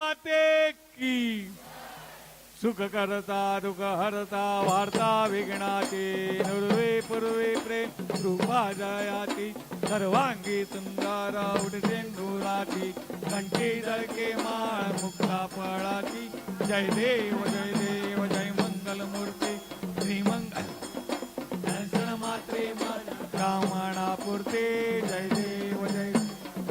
माते की सुख करता दुःख हरता वार्ता विघ्नाती नुर्वे पूर्वे प्रेम कृपा जयाती सर्वांगी सुंदर उडसेंदुराती कंठी जळके माळ मुक्ता फळाती जय देव जय मंगल मूर्ती श्रीमंगल दर्शन मात्रे कामना पुरते जय देव जय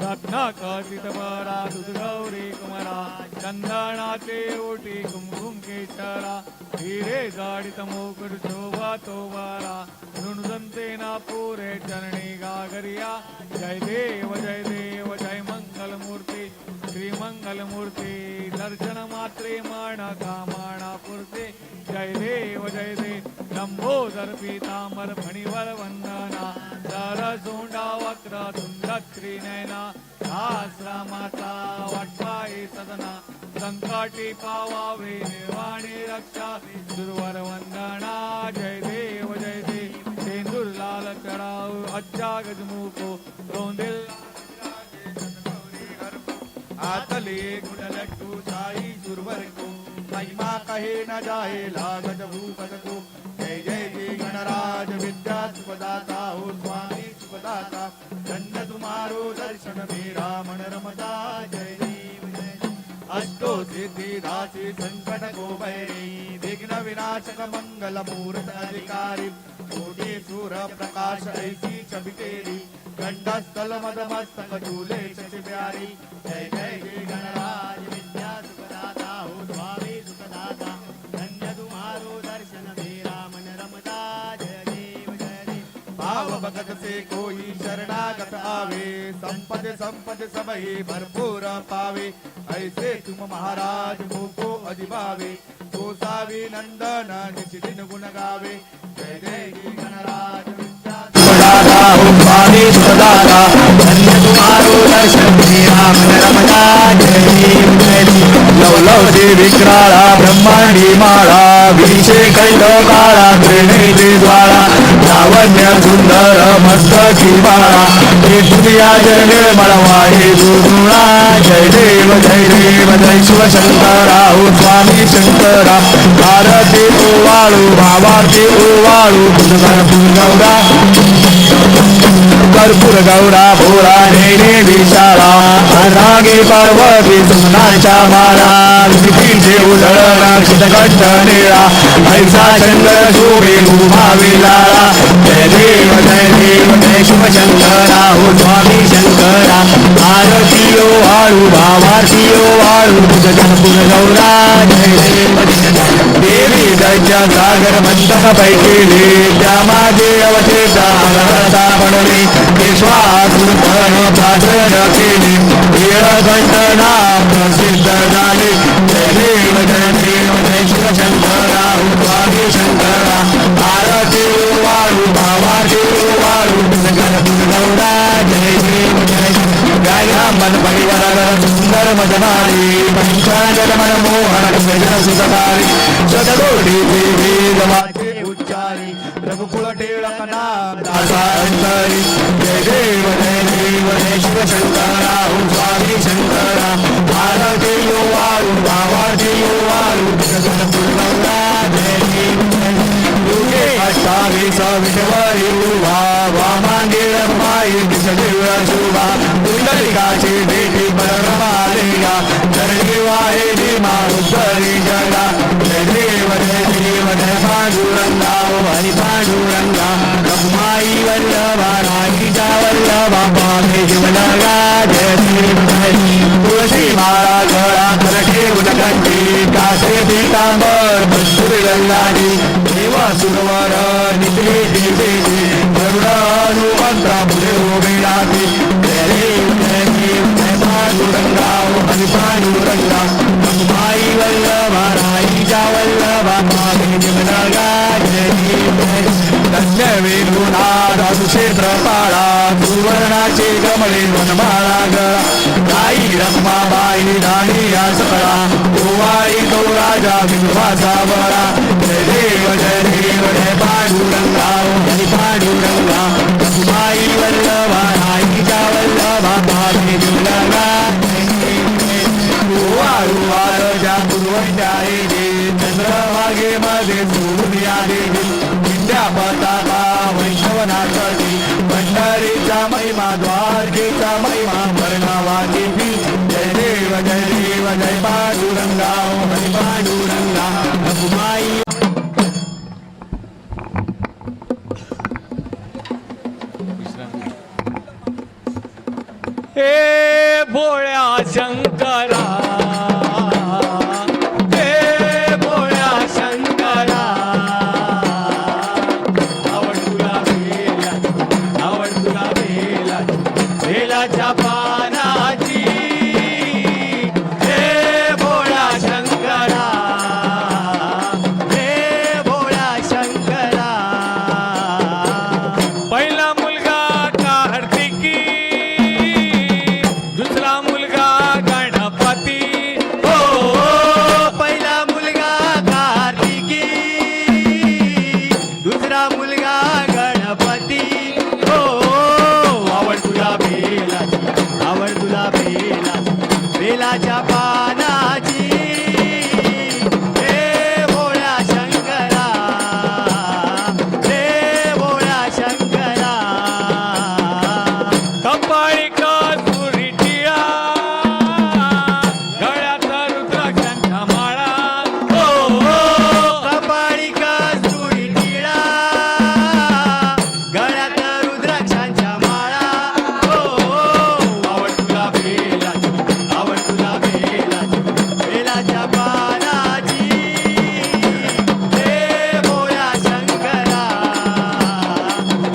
रत्नाकर्षित बरा दूध गौरी कुमारा चंदनाचे ओटी कुमकुम केशरा हिरे जाडित मोकुर शोभा तो बारा नुणजंते ना पुरे चरणी गागरिया जय देव जय मंगल मूर्ती श्री मंगल मूर्ती दर्शन मात्रे माणा कामना पुरते जय देव लंबोदर पीतांबर फणीवर वंदना दर सोंडा वक्र तुंड त्रिनयना आश्रमाचा वाटपाई सदना संकटी पावावे निर्वाणी रक्षा दुर्वर वंदना जय देव सेंदूर लाल चढाव अज्जा गजमुखो रोंदिल आतले गुडलट्टू साई सुरवर को महिमा कहे न जाए लागत भूपत को जय जय गणराज विद्या सुखदाता हो स्वामी सुखदाता धन्य तुम्हारो दर्शन मेरा मन रमता जय देव जय अष्टो सिद्धि दासी संकट को भैरी विघ्न विनाशक मंगल मूर्त अधिकारी कोटि सूर प्रकाश ऐसी छवि तेरी गंडस्थल मद मस्तक झूले शशि प्यारी जय जय गणराज विद्या सुखदाता हो स्वामी सुखदाता धन्य तुम्हारो दर्शन मेरा मन रमता जय देव भाव भगत से कोई शरणागत आवे संपद सबही भरपूर पावे ऐसे तुम महाराज मुको अधिभावे गोसावी नंदन निशिदिन गुण गावे जय जय गणराज सुखदाता हो स्वामी सुखदाता धन्य तुम्हारो दर्शन मेरा मन रमता जय देव लव लव दे विक्राळा ब्रह्मांडी माळा विषे कंठ काळा त्रिनेत्री ज्वाळा लावण्य सुंदर मस्तकी बाळा हे दुनिया जय मळवाई दुर्गुणा जय देव जय शिवशंकरा हो स्वामी शंकरा आरती ओवाळू भावार्थी ओवाळू कर्पूर गौरा भोळा नेने विशाळा रागे पार्वती सुमनाच्या माळा विधीचे उधळणा क्षितकंठ निळा ऐसा शंकर शोभे उभावी लाळा जय देव जय शिवशंकरा हो स्वामी शंकरा आरती ओवाळू भावार्थी ओवाळू कर्पूर गौरा जय देव देवी दज्जा सागर मंथक पैकेले त्यामागे अवचेता बनले विश्वासुर भाषण केले नीळकंठना प्रसिद्ध झाले जय देव जय शिवशंकरा हो स्वामी शंकरा आरती ओवाळू भावार्थी ओवाळू कर्पूर गौरा जय देव मन परिवार सुंदर मजमारी पंचांजल मनमोहन सजन सुतकारी शतकोटी देवी उच्चारी रघुकुल टिळक नाम दासांतरी जय देव जय शिवशंकरा हो स्वामी शंकरा आरती ओवाळू भावार्थी ओवाळू कर्पूर गौरा जय देव अष्टावीस विषवरी उभा वामांगी रमाई दिसदेव शुभा पुंडलिकाची भेटी परमालेया चरणी वाहिनी मारुतरी जगा जय देव जय पांडुरंगा हरी पांडुरंगा रघुमाई वल्लभा राणीचा वल्लभा पामे जीवनगा जय देव तुळशी माळा गळा करके उदकंठी कासे पीतांबर मस्तुर गल्लाडी देवा सुरवर निते देवी करुणानुमंत्रा पुढे उभे राहते जय देव पांडुरंगा हरी पांडुरंगा रघुमाई वल्लभा राणीचा वल्लभा पामे जीवनगा जय देव धन्य वेणुनाद सुक्षेत्र पाळा सुवर्णाचे कमळे वनमाळा गळा गाई रमाबाई राणी सकळा ओवाळी तो राजा विश्वासा बळा जय देव जय पांडुरंगा हरी पांडुरंगा रघुमाई वल्लभा राणीचा वल्लभा पामे जीवनगा जय देव वैद्या देवी चंद्रभागे मध्ये सूर्या देवी विद्या पताका वैष्णवनाथी पंढरीचा महिमा द्वारकेचा महिमा वर्णावाची जय देव जय पांडुरंगा हरी पांडुरंगा रघुमाई. हे भोळ्या शंकरा हे भोळ्या शंकरा आवड तुला बेला बेलाच्या पानाची हे भोळ्या शंकरा हे भोळ्या शंकरा पहिला मुलगा कार्तिकी दुसरा मुलगा गणपती हो पहिला मुलगा कार्तिकी दुसरा मुलगा गणपती हो आवड तुला बेलाच्या पानाची हे भोळ्या शंकरा हे भोळ्या शंकरा कपाळी कस्तुरी टिळा गळ्यात रुद्राक्षांच्या माळा हो कपाळी कस्तुरी टिळा गळ्यात रुद्राक्षांच्या माळा हो आवड तुला बेलाच्या पानाची हे भोळ्या शंकरा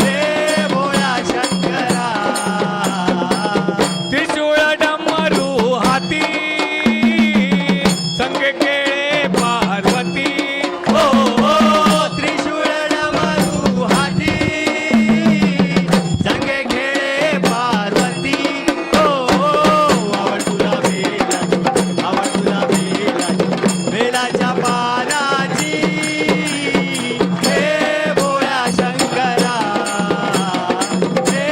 हे भोळ्या शंकरा त्रिशूळ डमरू हाती संग केळे पार्वती हो त्रिशूळ डमरू हाती संग केळे पार्वती हो आवड तुला बेलाच्या पानाची हे भोळ्या शंकरा हे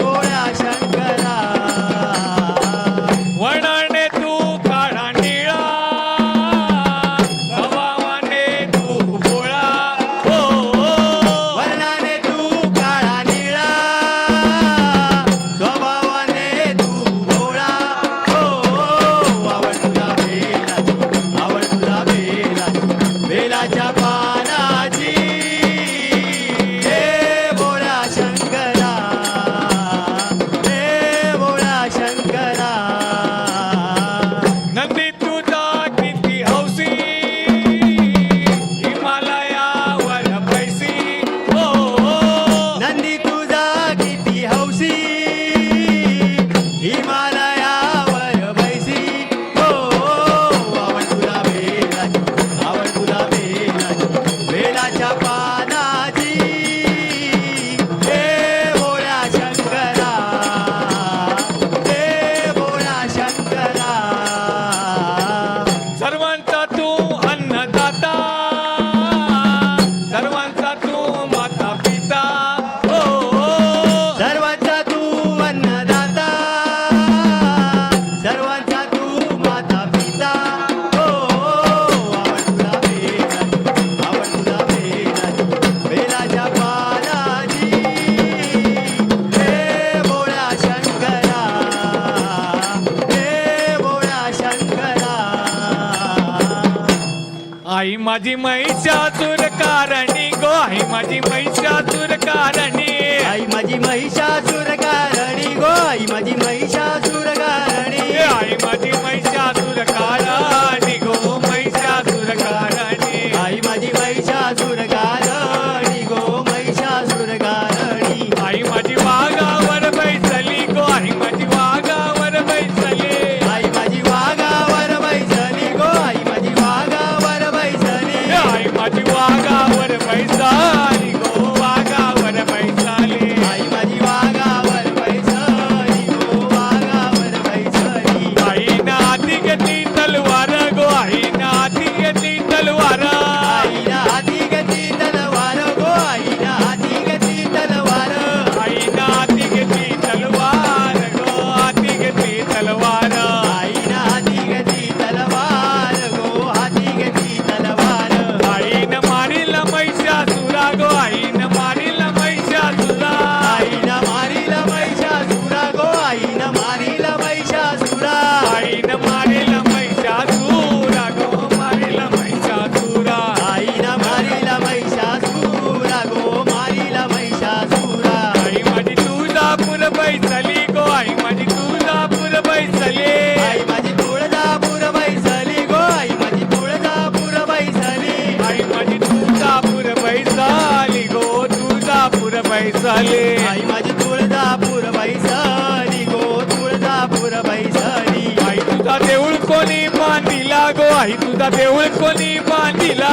भोळ्या शंकरा वणाने तू काळा निळा स्वभावाने तू भोळा हो वर्णाने तू काळा निळा स्वभावाने तू भोळा हो आवड तुला बेलाच्या पानाची हे भोळ्या शंकरा हे भोळ्या शंकरा नंदी तुझा किती हौसी हिमालयावर पैसी हो नंदी तुझा किती हौसी हिमालयावर पैसी हो आवड तुला बेलाच्या पानाची हे भोळ्या शंकरा हे भोळ्या शंकरा सर्वांचा तू अन्नदाता सर्वांचा तू माता पिता हो सर्वांचा तू अन्नदाता सर्वांचा तू माता पिता हो बेलाच्या पानाची हे भोळ्या शंकरा हे भोळ्या शंकरा आई माझी महिषासुर कारणी गो आई माझी महिषासुर कारणी आई माझी महिषासुर कारणी गो आई माझी महिषासुर कारणी आई माझी महिषासुर कारणी गो महिषासुर कारणी आई माझी महिषासुर कारणी गो महिषासुर कारणी आई माझी वाघावर बैसली गो आई माझी वाघावर बैसली आई माझी वाघावर बैसली गो आई माझी वाघावर बैसली आई माझी वाघावर बैसली गो वाघावर बैसली आई माझी वाघावर बैसली गो वाघावर बैसली कोणी बांधिला गो आई तुझा देऊळ कोणी बांधिला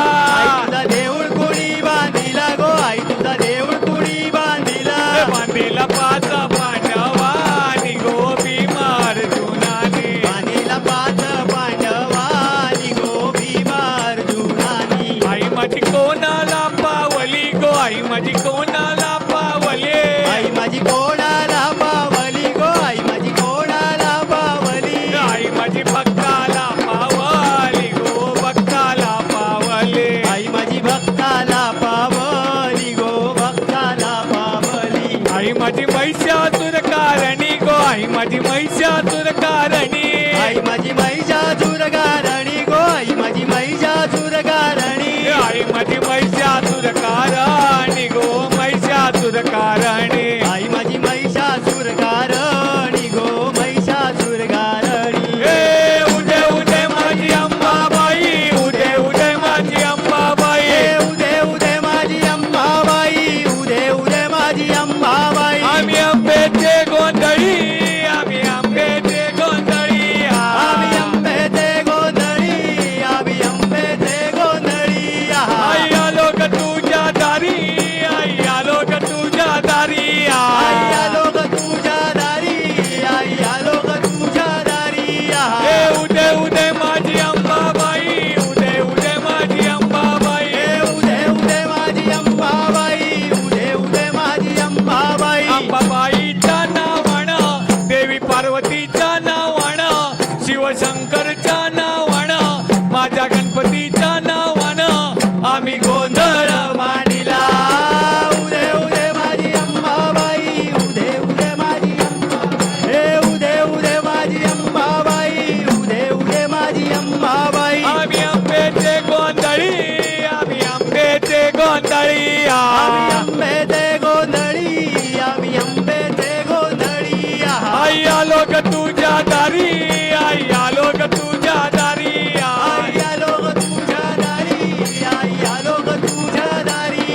तुझा देऊळ कोणी बांधिला गो आई तुझा देऊळ कोणी बांधिला बांधिला पाच पांडवानी गो भीमा अर्जुनाने बांधिला पाच पांडवानी गो भीमा अर्जुनानी आई माझी कोणाला पावली गो आई माझी कोणाला पावले आई माझी कोणाला पावली गो आई माझी कोणाला पावली आई माझी भक्ताला पावली गो भक्ताला पावले आई माझी भक्ताला पावली गो भक्ताला पावली आई माझी महिषासुर कारणी गो आई माझी महिषासुर कारणी आई माझी महिषासुर गारणी गो आई माझी महिषासुर गारणी आई माझी महिषासुर कारणी गो महिषासुर कारणी आई माझी महिषासुर गारणी गो महिषासुर गारणी ए उदे उदे माझी अंबाबाई उदे उदे माझी अंबाबाई उदे उदे माझी अंबाबाई उदे उदे माझी अंबाबाई आम्ही आंब्याचे गोंधळी आम्ही आंब्याचे गोंधळी आम्ही अंबेचे गोंधळी आम्ही अंबेचे गोंधळी आई आलो ग तुझ्या दारी आई आलो ग तुझ्या दारी आई आलो ग तुझ्या दारी आई आलो ग तुझ्या दारी ए उदे उदे माझी अंबाबाई उदे उदे माझी अंबाबाई उदे उदे माझी अंबाबाई उदे उदे माझी अंबाबाई अंबाबाईच्या नावानं देवी पार्वतीच्या नावानं शिवशंकरच्या नावानं माझ्या गणपतीच्या नावानं आम्ही गोंधळ मांडिला उदे उदे माझी अंबाबाई उदे उदे माझी अंबाबाई उदे उदे माझी अंबाबाई उदे उदे माझी अंबाबाई आम्ही आंब्याचे गोंधळी आम्ही आंब्याचे गोंधळी आम्ही अंबेचे गोंधळी आम्ही अंबेचे गोंधळी आई आलो ग तुझ्या दारी आई आलो ग तुझ्या दारी आई आलो ग तुझ्या दारी आई आलो ग तुझ्या दारी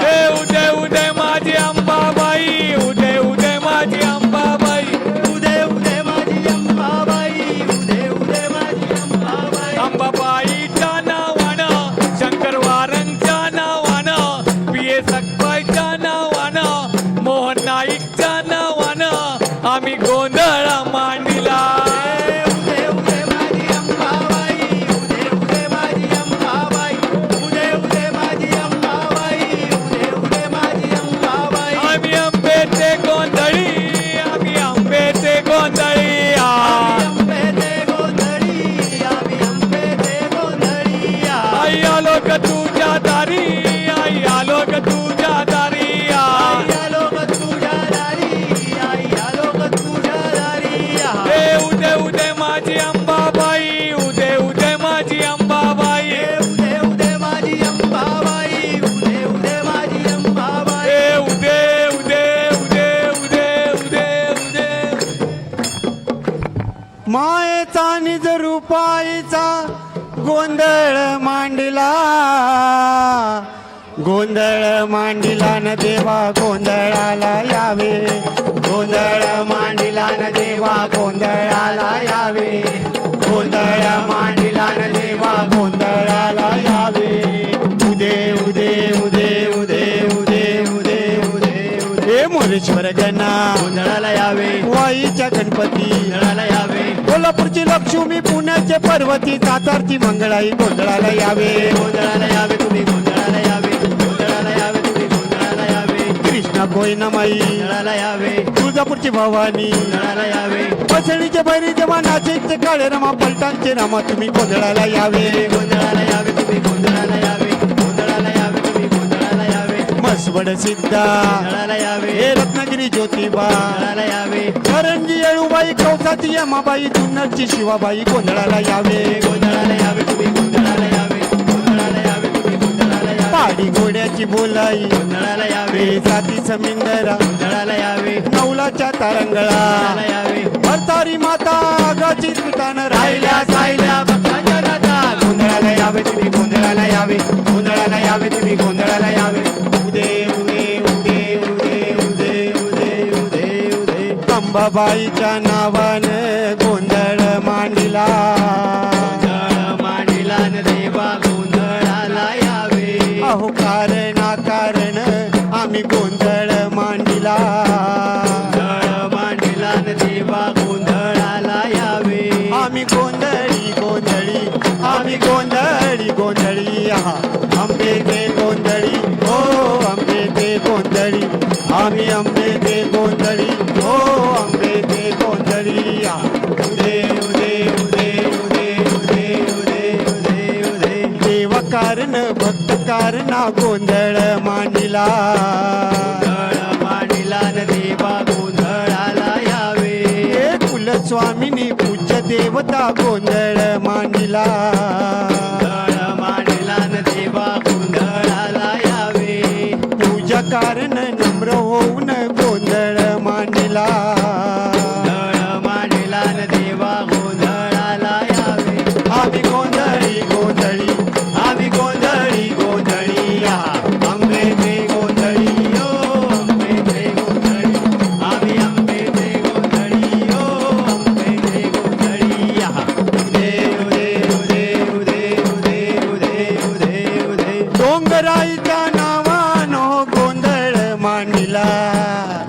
ए उदे उदे माझी अंबाबाई उदे उदे माझी अंबाबाई उदे उदे माझी अंबाबाई उदे उदे माझी अंबाबाई अंबाबाईच्या नावानं शंकरवारांच्या नावानं पिये सकबाईच्या नावानं मोहन नाईकच्या नावानं आम्ही गोंधळ मांडिला उदे उदे माझी अंबाबाई उदे उदे माझी अंबाबाई उदे उदे माझी अंबाबाई उदे उदे माझी अंबाबाई आम्ही आंब्याचे गोंधळी आम्ही आंब्याचे गोंधळी आम्ही अंबेचे गोंधळी आम्ही अंबेचे गोंधळी आई आलो ग तुझ्या दारी आई आलो ग तुझ्या दारी आई आलो ग तुझ्या दारी आई आलो ग तुझ्या दारी ए उदे उदे माझी अंबाबाई उदे उदे माझी अंबाबाई उदे उदे माझी अंबाबाई उदे उदे माझी अंबाबाई ए उदे उदे उदे उदे उदे उदे मायेचा निज रूपाईचा गोंधळ मांडला गोंधळ मांडला न देवा गोंधळाला यावे गोंधळ मांडला न देवा गोंधळाला यावे गोंधळ मांडला न देवा गोंधळाला यावे उदे उदे उदे उदे उदे उदे उदे उदे मोरेश्वर गणा गोंधळाला यावे वाईच्या गणपती गोंधळाला यावे कोल्हापूरची लक्ष्मी पुण्याचे पर्वती सातारची मंगळाई गोंधळाला यावे गोंधळाला यावे तुम्ही गोंधळाला यावे गोंधळाला यावे तुम्ही गोंधळाला यावे कृष्णा कोयनामाई गोंधळाला यावे तुळजापूरची भवानी गोंधळाला यावे पसणीचे बैरी जेव्हा नाशिकचे काळे रमा पलटांचे रमा तुम्ही गोंधळाला यावे गोंधळाला यावे तुम्ही गोंधळाला यावे गोंधळाला यावे तुम्ही गोंधळाला यावे मसवड सिद्धा गोंधळाला यावे हे रत्नागिरी ज्योतिबा गोंधळाला यावे करंजी येळूबाई कौसाची यमाबाई जुन्नरची शिवाबाई गोंधळाला यावे गोंधळाला यावे तुम्ही गोंधळाला यावे गोंधळाला यावे तुम्ही गोंधळाला यावे पाडी घोड्याची बोलाई गोंधळाला यावे जाती समिंदरा गोंधळाला यावे नवलाच्या तारंगळा यावे भरतारी माता आगाची तुतान राहिल्या सायल्या भक्तांच्या नाता गोंधळाला यावे तुम्ही गोंधळाला यावे गोंधळाला यावे तुम्ही गोंधळाला यावे उदे उदे उदे उदे उदे उदे उदे उदे अंबाबाईच्या नावानं गोंधळ मांडला आम्ही गोंधळी गोंधळी आहा आंबे ते गोंधळी हो आंबे ते गोंधळी आम्ही आंबे ते गोंधळी हो आंबे ते गोंधळी आहा. उदे उदे उदे उदे उदे उदे उदे उदे देव कारण भक्त कारणा गोंधळ मांडिला मांडिला न देवा गोंधळाला यावे कुलस्वामिनी पूज्य देवता गोंधळ मांडिला मांडिला न देवा गोंधळाला यावे पूजा कारण नम्र होऊन गोंधळ मांडिला मांडिला न देवा गोंधळाला यावे आम्ही गोंधळी गोंधळी आम्ही गोंधळी गोंधळी या आंबे ते गोंधळी ओ आंबे ते गोंधळी आम्ही आंबे ते गोंधळी ओ आंबे ते गोंधळी या उदे उदे उदे उदे उदे उदे उदे उदे डोंगराईच्या नावानो गोंधळ मांडिला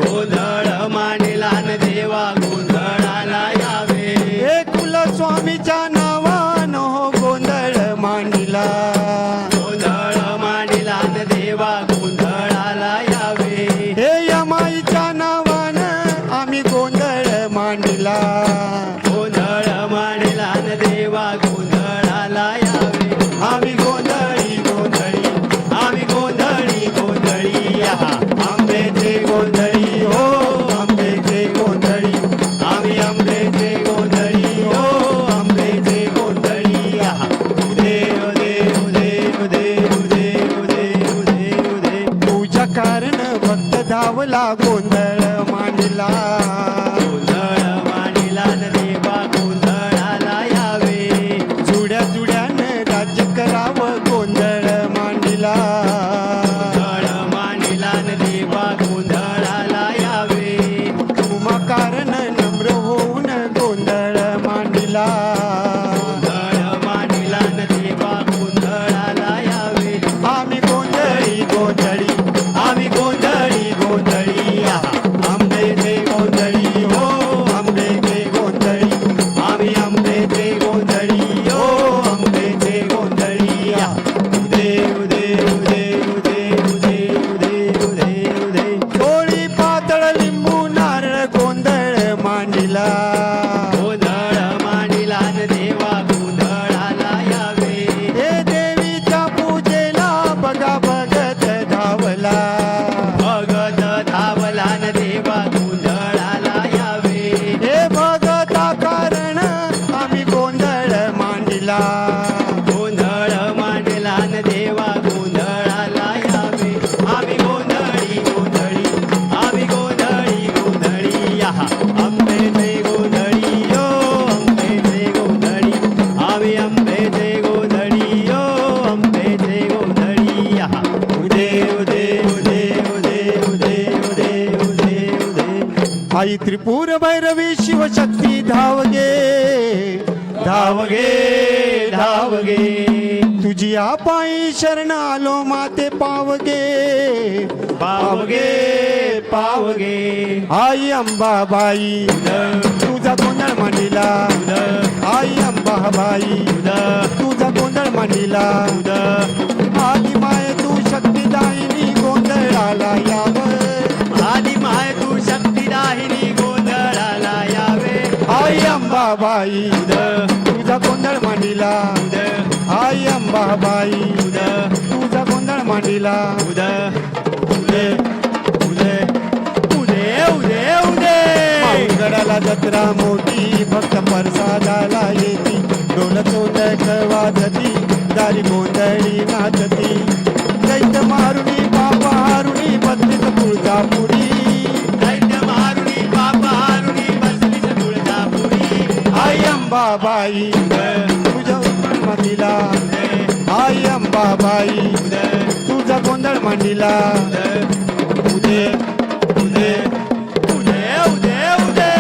गोंधळ मांडिला न देवा गोंधळाला यावे हे कुलस्वामीच्या नावानो गोंधळ मांडिला गोंधळ मांडिला न देवा गोंधळाला यावे हे यमाईच्या नावानं आम्ही गोंधळ मांडिला गोंधळ मांडिला न देवा गोंधळाला यावे आम्ही गोंधळी गोंधळी आम्ही गोंधळी गोंधळी या आंबे ते गोंधळी हो आंबे ते गोंधळी आम्ही आंबे ते गोंधळी हो आंबे ते गोंधळी उदे उदे उदे उदे उदे उदे उदे उदे पूजा कारण भक्त धावला गोंधळ मांडला गोंधळ मांडिला न देवा गोंधळाला यावे जुड्या जुड्यानं राज्य करावं गोंधळ मांडला गोंधळ मांडिला न देवा गोंधळाला यावे उमा कारण नम्र होऊन गोंधळ मांडला गोंधळ मांडिला न देवा गोंधळाला यावे आम्ही गोंधळी गोंधळी आम्ही गोंधळी गोंधळी या आंबे ते गोंधळी हो आंबे ते गोंधळी आम्ही आंबे ते गोंधळी हो आंबे ते गोंधळी या उदे उदे उदे उदे उदे उदे उदे उदे थोडी पातळ लिंबू नारळ गोंधळ मांडला गोंधळ मांडिला न देवा गोंधळाला यावे हे देवीच्या पूजेला बघा बघत धावला भगत धावला न देवा गोंधळाला यावे हे भगता कारण आम्ही गोंधळ मांडला गोंधळ मांडला न देवा गोंधळाला यावे आम्ही गोंधळी गोंधळी आम्ही गोंधळी गोंधळी या आंबे ते गोंधळी यो आंबे ते गोंधळी आम्ही आंबे ते गोंधळी यो आंबे ते गोंधळी या उदे उदे उदे उदे उदे उदे उदे उदे आई त्रिपुर भैरवी शिवशक्ती धावगे धावगे धावगे तुझी पायी शरण आलो माते पावगे पावगे पावगे आई अंबाबाई तुझा गोंधळ मांडला आई अंबाबाई तुझा गोंधळ मांडला आदी माय तू शक्तिदायिनी गोंधळाला यावं आदि माय तू शक्तिदाहिनी गोंधळाला यावे आई अंबाबाई तुझा गोंधळ मांडला आई अंबाबाई तुझा गोंधळ मांडला उदे उदे उदे उदे उदे गडाला जत्रा मोठी भक्त प्रसादाला येती डोल चोंदक वाजती दारी गोंधळी नाचती दैत मारुणी बापा हारुणी बदलीत तुळजापुरी दैत्य मारुणी पाप हारुणी बसलीस तुळजापुरी आई अंबाबाई तुझ्या मांडला आई अंबाबाई तुझा गोंधळ मांडला उदे उदे उदे उदे उदे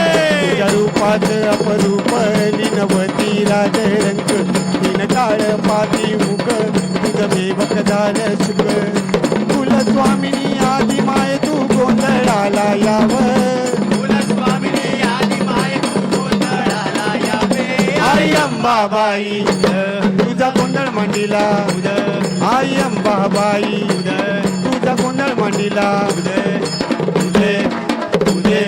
तुझ्या रूपात अपरूप लीनवती राजरंग तीन टाळ पाती मुख तुझं बेबक झालं सुख कुलस्वामिनी आदी माय तू गोंधळाला यावं कुलस्वामिनी आदि माय तू गोंधळाला यावे आई अंबाबाई तुझा गोंधळ मांडीला आई अंबाबाई तुझा गोंधळ मांडीला उदे उदे उदे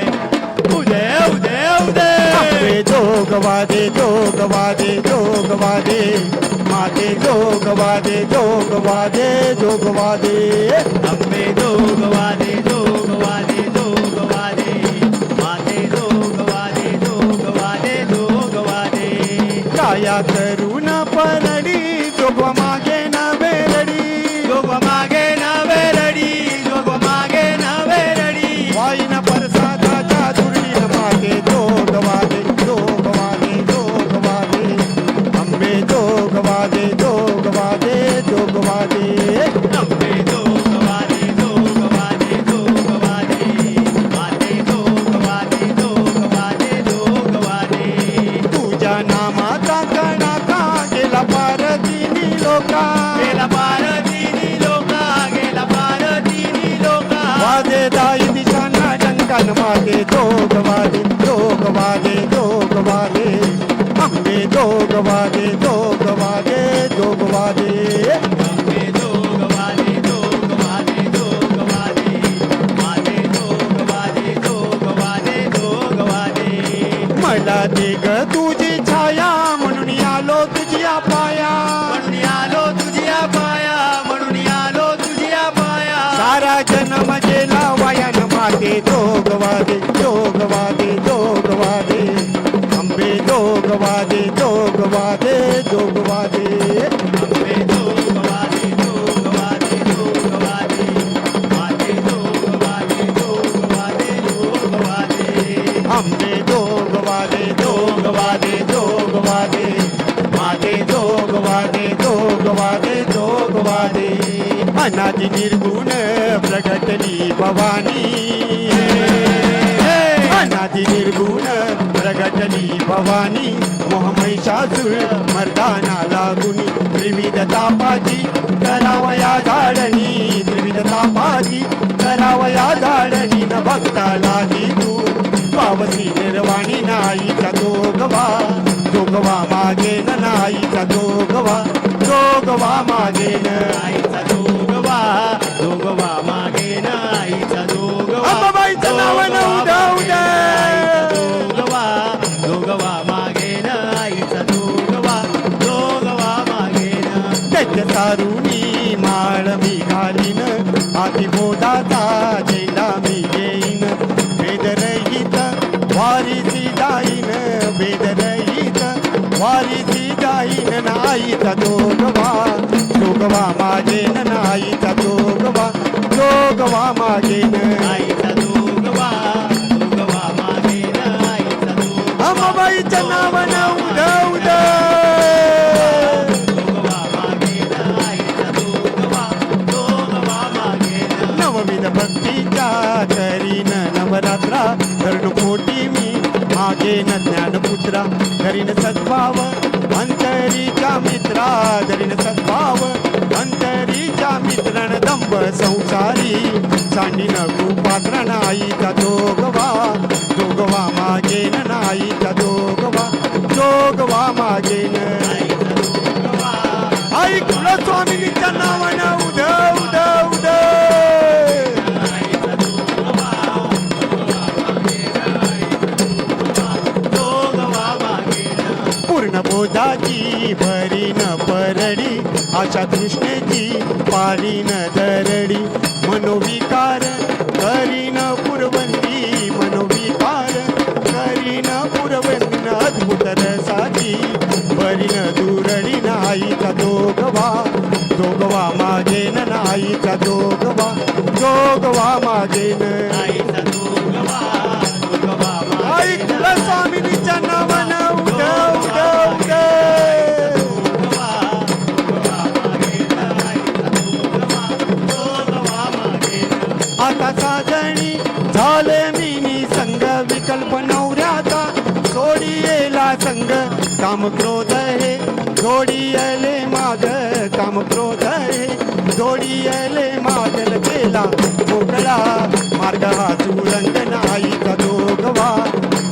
उदे उदे आंबे जोगवादे जोगवादे जोगवादे माते जोगवादे जोगवादे जोगवादे अंबे जोगवादे जोगवादे जोगवादे माते जोगवादे जोगवादे जोगवादे काया करून परडी जोगवा मागे ना बेरडी जोग मागे नवे रडी जोग मागे नवे रडी वाईन परसादाच्या दुर्डीन मागे जोगवादे जोगवादे जोगवादे आंबे जोगवादे जोगवादे जोगवादे अंबे जोगवादे जोगवादे जोगवादे माते जोगवादे जोगवादे जोगवादे तुझ्या नामाचा कणाका गेला पार तिन्ही लोका गेला पार तिन्ही लोका गेला पार तिन्ही लोका वादे दाई दिशांना डंकान मागे जोगवादे जोगवादे जोगवादे आंबे जोगवादे जोगवादे जोगवादे अंबे जोगवादे जोगवादे जोगवादे माते जोगवादे जोगवादे जोगवादे मला दे ग तुझी छाया म्हणून आलो तुझ्या पाया म्हणून आलो तुझ्या पाया म्हणून आलो तुझ्या पाया सारा जन्म गेला वायान मागे जोगवादे जोगवादे जोगवादे आंबे जोगवादे जोगवादे जोगवादे अंबे जोगवादे जोगवादे जोगवादे माते जोगवादे जोगवादे जोगवादे आंबे जोगवादे जोगवादे जोगवादे मागे जोगवादे जोगवादे जोगवादे अनादि निर्गुण प्रगटली भवानी अनादि निर्गुण प्रगटली भवानी मोहमहिषासुर मर्दाना लागुनी त्रिविध तापाची करावया झाडणी त्रिविध तापाची करावया झाडणी न भक्ता लागी तू पावसी निर्वाणी नाईचा जोगवा जोगवा मागे न नाईचा जोगवा जोगवा मागे न आईचा जोगवा जोगवा मागे न आईचा जोगवा अंबाबाईचं नाव नवदा उद्या जोगवा जोगवा मागे न आईचा जोगवा जोगवा मागे न त्याच्या सारुणी माळ मी घालीन आधी बोधाचा जेला मी येईन वेदरहित वारीची जाईन वेदरहित वारीची जाईन नाईचा जोगवा जोगवा मागेन नाईचा जोगवा जोगवा मागेन आईचा जोगवा जोगवा मागे न आईचा जोगवा अंबाबाईचं नाव नवद जोगवा मागे न आईचा जोगवा जोगवा मागे न नवविध भक्तीच्या करीन नवरात्रा धरण कोटी मी मागेन ज्ञानपुत्रा धरीन सद्भाव अंतरीच्या मित्रा धरीन सद्भाव अंतरीच्या मित्रण दंब संसारी सांडीन कुपात्र नाईचा जोगवा जोगवा मागेन नाईचा जोगवा जोगवा मागेन आईचा जोगवा आई कुलस्वामिनीच्या नावानं उद उद उद आईचा जोगवा जोगवा मागे न पूर्ण बोधाची भरीन परडी आशा तृष्णेची पारीन दरडी मनोविकार करीन पुरवंती मनोविकार करीन पुरवंती अद्भुत रसाची भरीन दुरडी नाईचा जोगवा जोगवा मागेन नाईचा जोगवा जोगवा मागेन आईचा जोगवा जोगवा आई मागे न कुलस्वामिनीच्या नावानं उद उद उद जोगवा जोगवा मागे न आईचा जोगवा जोगवा मागे न आता साजणी झाले मिनी संग विकल्प नवऱ्याचा सोडियेला संग काम क्रोध हे जोडियले माग काम क्रोध हे जोडियले मागल केला मोकळा मार्ग हा चुरंग नाईचा जोगवा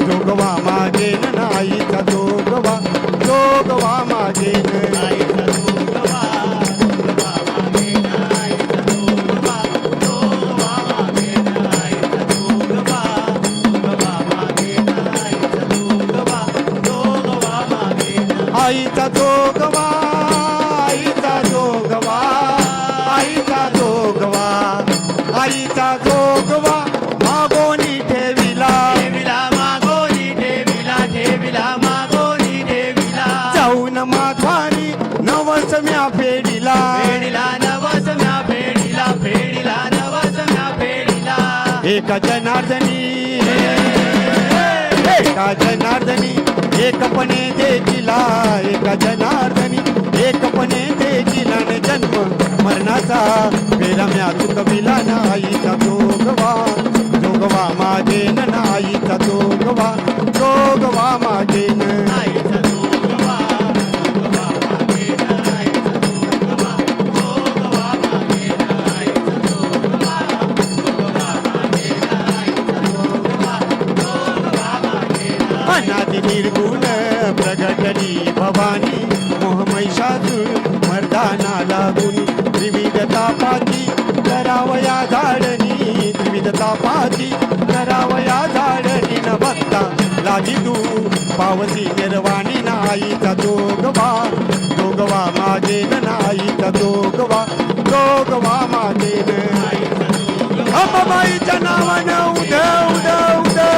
जोगवा मागेन नाईचा जोगवा जोगवा मागेन आईचा आईचा जोगवा आईचा जोगवा आईचा जोगवा आईचा जोगवा मागोनी ठेविला ठेविला मागोनी ठेविला ठेविला मागोनी ठेविला जाऊन माधवानी नवस म्या फेडिला फेडिला नवस म्या फेडिला फेडिला नवस म्या फेडिला एका जनार्दनी एका जनार्दनी एकपणे देखिला एका जनार्दनी एकपणे देखिला न जन्म मरणाचा फेरा म्या चुकविला ना आईचा जोगवा जोगवा माझे न आईचा जोगवा जोगवा माझे न आईचा जोगवा जोगवा मागे न आईचा जोगवा जोगवा मागे न आईचा जोगवा जोगवा मागे न आईचा जोगवा जोगवा मागे न अनादि निर्गुण प्रगटनी भवानी मोहमैषासुर मर्दाना लागुनी त्रिविधता पाची करावया झाडणी त्रिविधता पाची करावया झाडणी न बघता लाजी तू पावसी निर्वाणी नाईचा जोगवा जोगवा माझे न नाईचा जोगवा जोगवा माझे न अंबाबाईच्या नावानं उदे उदे उदे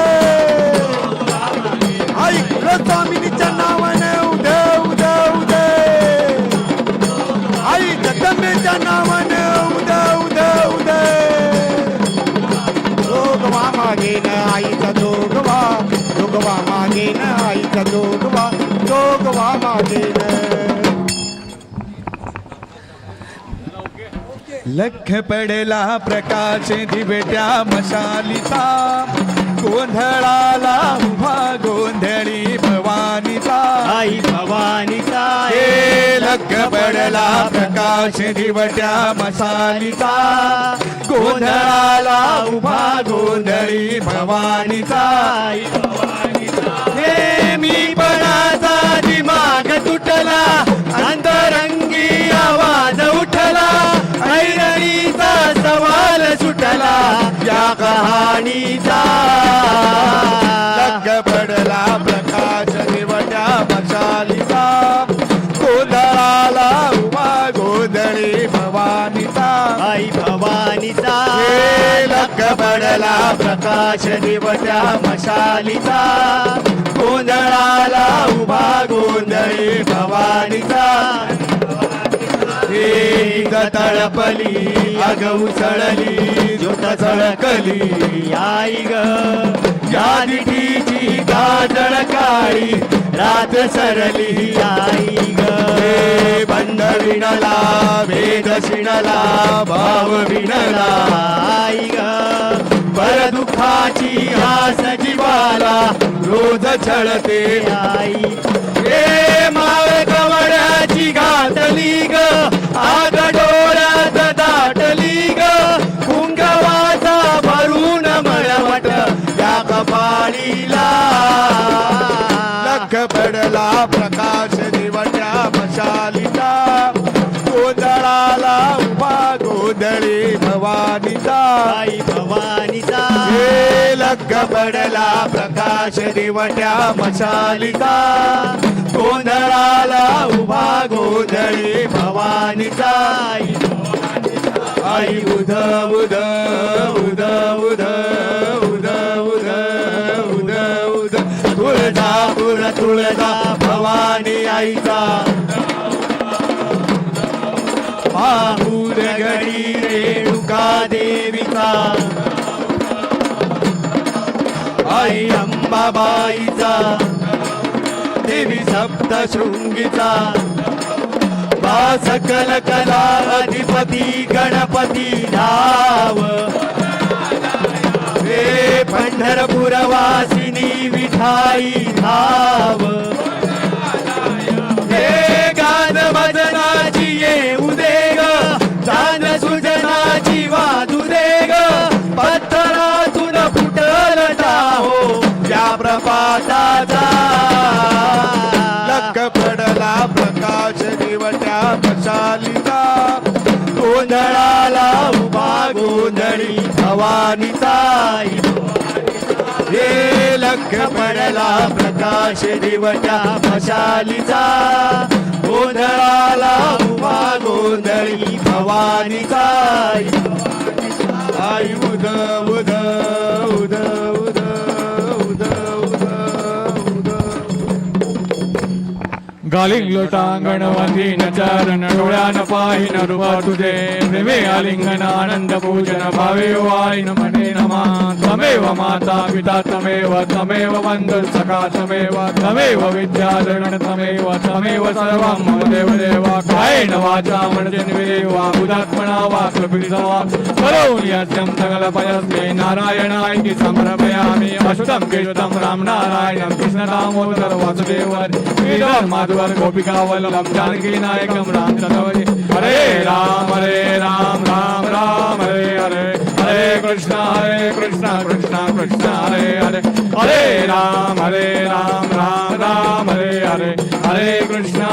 आई कुलस्वामिनीच्या नावानं उदे उदे उदे आई जगदंबेच्या नावानं उदे उदे उदे जोगवा मागे न आईचा जोगवा जोगवा मागे न आईचा जोगवा जोगवा मागे न लख पडला प्रकाश दिवट्या मशालीचा गोंधळाला उभा गोंधळी भवानीचा आई भवानीचा हे लख पडला प्रकाश दिवट्या मशालीचा गोंधळाला उभा गोंधळी भवानीचा आई भवानीचा हे मी पणाचा दिमाग तुटला अंतरंगी आवाज उठला ऐरणीचा सवाल सुटला या कहाणीचा लग पडला प्रकाश दिवट्या मशालीचा गोंधळाला उभा गोंधळी भवानीचा आई भवानीचा हे लग पडला प्रकाश दिवट्या मशालीचा गोंधळाला उभा गोंधळी भवानीचा हे तळपली अग उसळली ज्योत झळकली आई ग या दिठीची गाजळ काळी रात सरली आई ग हे बंध विणला वेद शिणला भाव विणला आई ग पर दुःखाची हास जीवाला रोज छळते आई हे माळ कवड्याची घातली ग आग डोळ्यात दाटली ग कुंकवाचा भरून मळवट या कपाळीला लख पडला प्रकाश दिवट्या मशालीचा गोंधळाला उभा गोंधळी भवानीचा आई भवानीचा हे लख पडला प्रकाश दिवट्या मशालीचा गोंधळाला उभा गोंधळी भवानीचा आई उध उध उध उध उध उध उध उध तुळजापूर तुळजा भवानी आईचा पाहूर गडी रेणुका देवीचा आई अंबाबाईचा देवी सप्तशृंगीचा सकल कला अधिपती गणपती धाव हे पंढरपूर वासिनी विठाई धाव हे गान भजनाची येऊ दे ग जान सुजनाची वाजू दे ग पत्थरातून फुटल टाहो या प्रपाताचा लख पडला प्रकाश दिवट्या मशालीचा गोंधळाला उभा गोंधळी भवानीचा हे लख पडला प्रकाश दिवट्या मशालीचा गोंधळाला उभा गोंधळी भवानीचा आई उद उद उद उद उद उद उद गालिंग लोटांगण वंदीन चरण डोळ्यान पाहिन रूप तुझे प्रेमे आलिंगन आनंद पूजन भावे वाईन मने नमा तमेव माता पिता तमेव बंधु सखा तमेव विद्याधरण तमेव सर्वं मम देव देवा कायेन वाचा मनसेन वा बुधात्मना वा कृपितवा करोमि यस्यं सकलपयस्मै नारायणाय समर्पयामि अच्युतं केशवं राम नारायणं कृष्ण दामोदर वासुदेव माधव गोपिका वल्लभ जानकी नायकम राम चंद्रवरी हरे राम राम राम हरे हरे हरे कृष्ण कृष्ण कृष्ण हरे हरे हरे राम राम राम हरे हरे हरे कृष्ण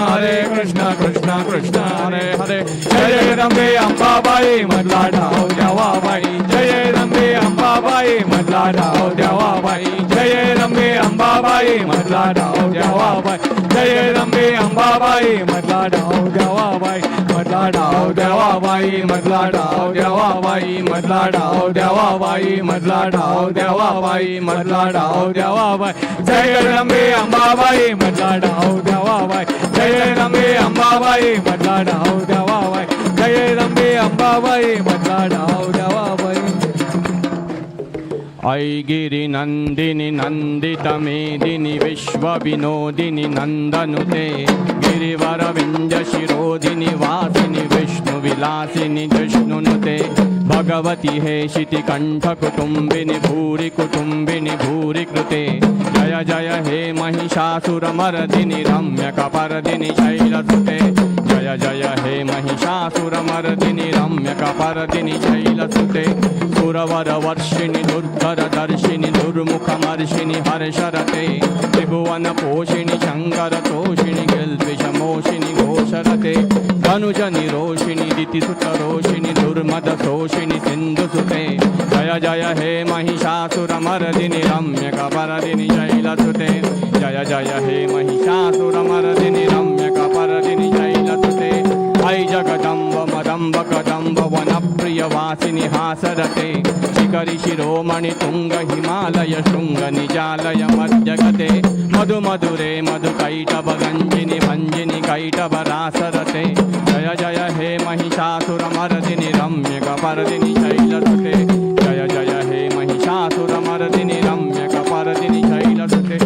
कृष्ण कृष्ण हरे हरे जय रंबे अंबाबाई मधला ठाव देवाबाई जय रंबे अंबाबाई मधला ठाव देवाबाई जय रंबे अंबाबाई मधला ठाव देवाबाई जय रंबे अंबाबाई मधला ठाव देवाबाई मधला ठाव देवाबाई मधला ठाव देवाबाई मधला ठाव देवाबाई मधला ठाव देवाबाई मधला ठाव देवाबाई जय रंबे अंबाबाई मधला ठाव देवाबाई जय रंबे अंबाबाई मधला ठाव देवाबाई जय रंबे अंबाबाई मधला ठाव देवाबाई ऐगिरि नंदिनी नंदित मेदिनी विश्व विनोदिनी नंदनुते गिरिवर विंज शिरोधिनी वासिनी विष्णु विलासिनी जिष्णुनुते भगवती हे शिति कंठ कुटुंबिनी भूरि कुटुंबिनी भूरि कृते जय जय हे महिषासुर मर्दिनी रम्य कपर्दिनी शैलसुते जय जय हे महिषासुर मर्दिनी रम्य कपर्दिनी शैलसुते सुरवर वर्षिणि दुर्धर दर्शिनि दुर्मुखमर्षिणि हर्षरते त्रिभुवन पोषिणि शंकर तोषिणि गिल्पिषमोषिणि घोषरते धनुज निरोषिणि दितिसुत रोषिणि दुर्मद शोषिणि सिन्धुसुते जय जय हे महिषासुर मर्दिनि रम्य कपर्दिनि शैलसुते जय जय हे महिषासुर मर्दिनि रम्य कपर्दिनि शैलसुते ऐ जगदम्ब मदम्ब कदम्ब वनप्रिय वासिनि हासरते शिखरि शिरोमणि तुंग हिमालय शृंग निजालय मध्यगते मधु मधुरे मधु कैटभ गंजिनि भंजिनि कैटभ रासरते जय जय हे महिषासुर मर्दिनि रम्य कपर्दिनि शैलसुते जय जय हे महिषासुर मर्दिनि रम्य कपर्दिनि शैलसुते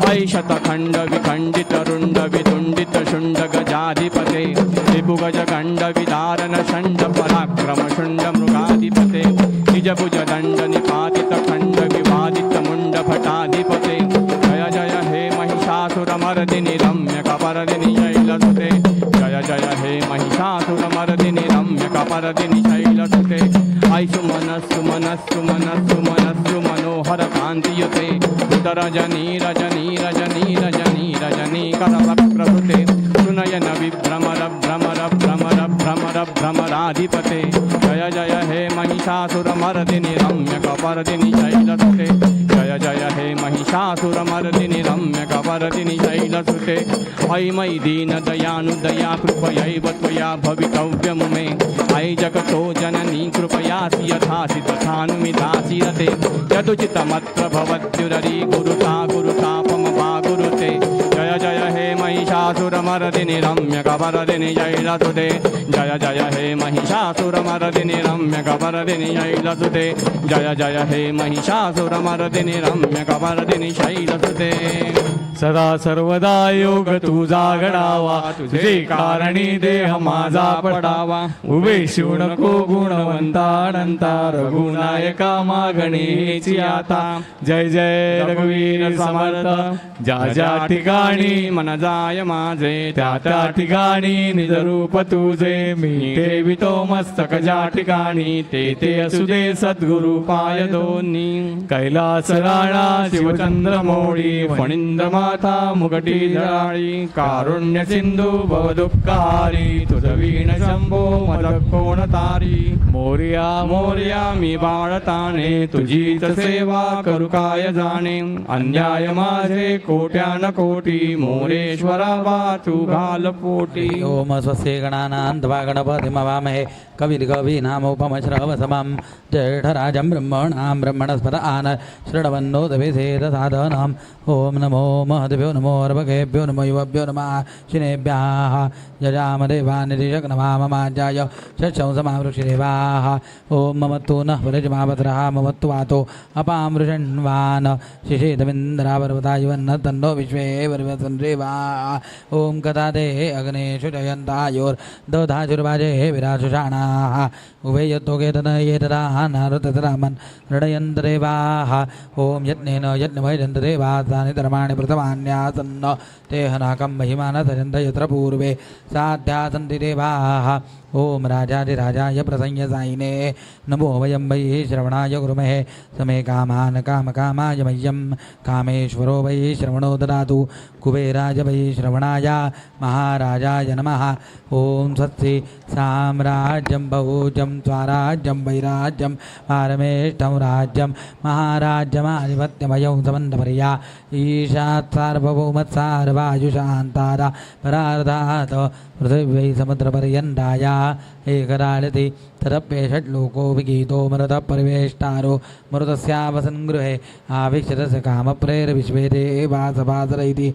ऐ शतखंड विखंडित रुंड विदुंडित शुंड गजाधिपते त्रिभुगज खंड विदारण षंड पराक्रम शुंड मृगाधिपते निजभुज दंड निपातित खंड विवादित मुंड भटाधिपते जय जय हे महिषासुर मर्दिनि रम्य कपर्दिनि शैलसुते जय जय हे महिषासुर मर्दिनि रम्य कपर्दिनि शैलसुते ऐ सुमनस्सु मनोहर कांतियुते रजनी रजनी रजनी रजनी रजनी करवक्रसुते सुनयन विभ्रमर भ्रमर भ्रमर भ्रमर भ्रमराधिपते जय जय हे महिषासुर मर्दिनि रम्य कपर्दिनि शैलसुते जय जय हे महिषासुर मर्दिनि रम्य कपर्दिनि शैलसुते ऐ मयि दीन दयानुदया कृपयैव त्वया भवितव्यं मे ऐ जगतो जननी कृपयासि यथासि तथानुमितासि रते यदुचितमत्र भवत्युररि गुरुता गुरुतापम वा गुरुते जय जय हे महिषासुर मर्दिनि रम्य कपर्दिनि शैलसुते जय जय हे महिषासुर मर्दिनि रम्य कपर्दिनि शैलसुते जय जय हे महिषासुर मर्दिनि रम्य कपर्दिनि शैलसुते सदा सर्वदा योग तुझा घडावा तुझे कारणी देह माझा पडावा उभे शिव नको गुणवंता अनंता रघुनायका मागणीची आता जय जय रघुवीर समर्थ ज्या ज्या ठिकाणी मन जाय माझे त्या त्या ठिकाणी निज रूप तुझे मी ठेवितो मस्तक ज्या ठिकाणी ते ते असू दे सद्गुरु पाय दोन्ही कैलास राणा शिवचंद्र मोळी फणींद्र माता मुगटी जळाळी कारुण्य सिंधू भवदुःखहारी तुझ वीण शंभो मद कोण तारी मोर्या मोर्या मी बाळताने तुझीच सेवा करू काय जाणे अन्याय माझे कोट्यान कोटी मोरेश्वरा वाचू घाल पोटी ओम स्वस्ये गणानान्त्वा गणपतिमवामहे कविर्कवीनामुपमश्रवसमं ज्येष्ठराजं ब्रह्मणां ब्रह्मणस्पत आन शृण्वन्नोदविषेदसाधनम् ॐ नमो महद्भ्यो नमो अर्भकेभ्यो नमो युवभ्यो नमः शिनेभ्यः यजामदेवानिरीशकनमाममाज्याय षट्शंसमावृक्षिदेवाः ॐ ममत्तु नः परिजमावत्रः ममत्तु वातो अपामृषण्वान् शिशेदमिन्द्रापर्वतायुवन्न तन्नो विश्वे वर्वसन्देवा ॐ कथाते अग्नेषु जयन्तायोर्दधाजुर्वाजे विराजुषाणाः उभयत्तोके तनये तदा नारतरामन् ऋणयन्तदेवाः ॐ यत्नेन यज्ञमयजन्तदेवासानि धर्माणि प्रथमान्यासन्न ते हनाकं महिमानसजन्त यत्र पूर्वे साध्या सन्ति देवाः ॐ राजाधिराजाय प्रसंयसायिने नमो वयं वै श्रवणाय गुरुमहे समे कामान् कामकामाय मह्यं कामेश्वरो वै श्रवणो ददातु कुबेराय वै श्रवणाय महाराजाय नमः ॐ स्वस्ति साम्राज्यं बहुजं स्वराज्यं वैराज्यं पारमेष्ठं राज्यं महाराज्यमाधिपत्यमयं समन्तपर्या ईशात् सार्वभौमत्सार्वायुषान्तारा परार्धात् पृथिव्यै समुद्रपर्यन्ताय एकरालति तदप्येषट्लोको विगीतो मरुतः परिवेष्टारो मरुतस्यावसन् गृहे आवीक्षतस्य कामप्रेरविश्वे देवासभासरैति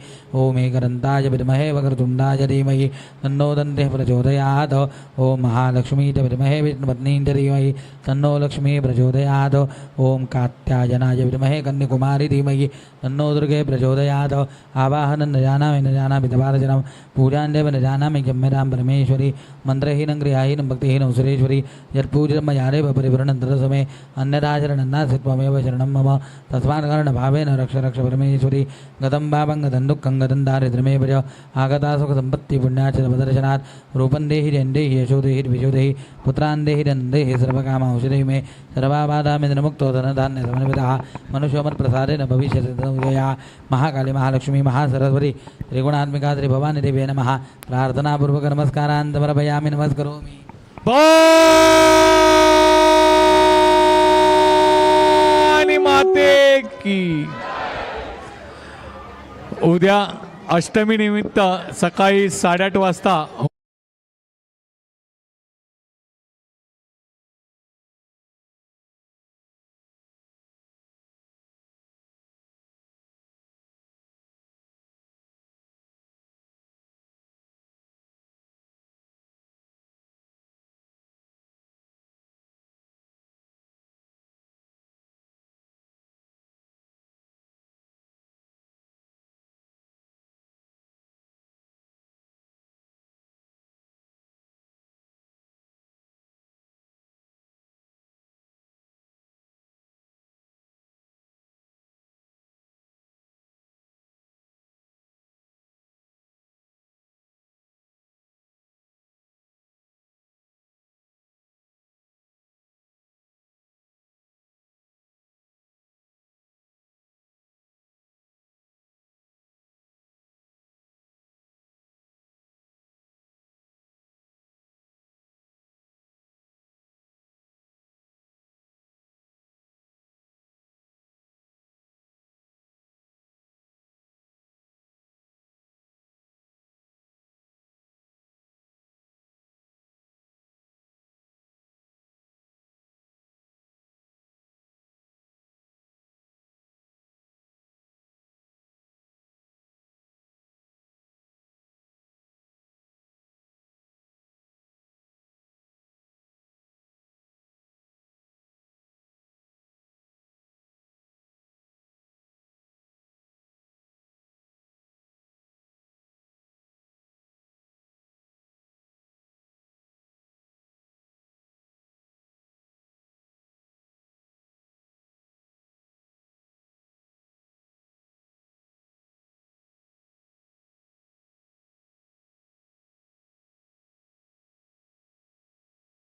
ओमेकदन्ताय विद्महे वक्रतुण्डाय धीमहि तन्नो दन्तिः प्रचोदयात् ॐ महालक्ष्मी च विद्महे विष्णुपत्नी च धीमहि तन्नो लक्ष्मी प्रचोदयात् ॐ कात्यायनाय विद्महे कन्याकुमारी धीमहि तन्नो दुर्गे प्रचोदयात् आवाहनं न जानामि तवार्चनं पूजान्देव न जानामि गम्यतां परमेश्वरी मन्त्रहीनं क्रियाहीनं भक्तिहीनं सुरेश्वरी यत्पूजितं मयादेव परिपूर्णं तदसमे अन्यदाचरणन्नासित्वमेव शरणं मम तस्मात् कारणभावेन रक्ष रक्ष परमेश्वरी गतं पापं गतं दुःखं गतं दारिद्र्यमेव च आगता सुखसम्पत्ति पुण्याचलपदर्शनात् रूपं देहि जयं देहि यशो देहि द्विजो देहि पुत्रान् देहि धनं देहि सर्वकामांशुदेहि मे सर्वाबाधामिन्द्रमुक्तो धनधान्यसमन्वितः मनुष्योमत्प्रसादेन भविष्यति तदुदया महाकाली महालक्ष्मी महासरस्वती त्रिगुणात्मिका त्रिभवानी देवे नमः प्रार्थनापूर्वक नमस्कारान् समर्पयामि नमस्करोमि भवानी माते की उद्या अष्टमी निमित्त सकाळी 8:30 वाजता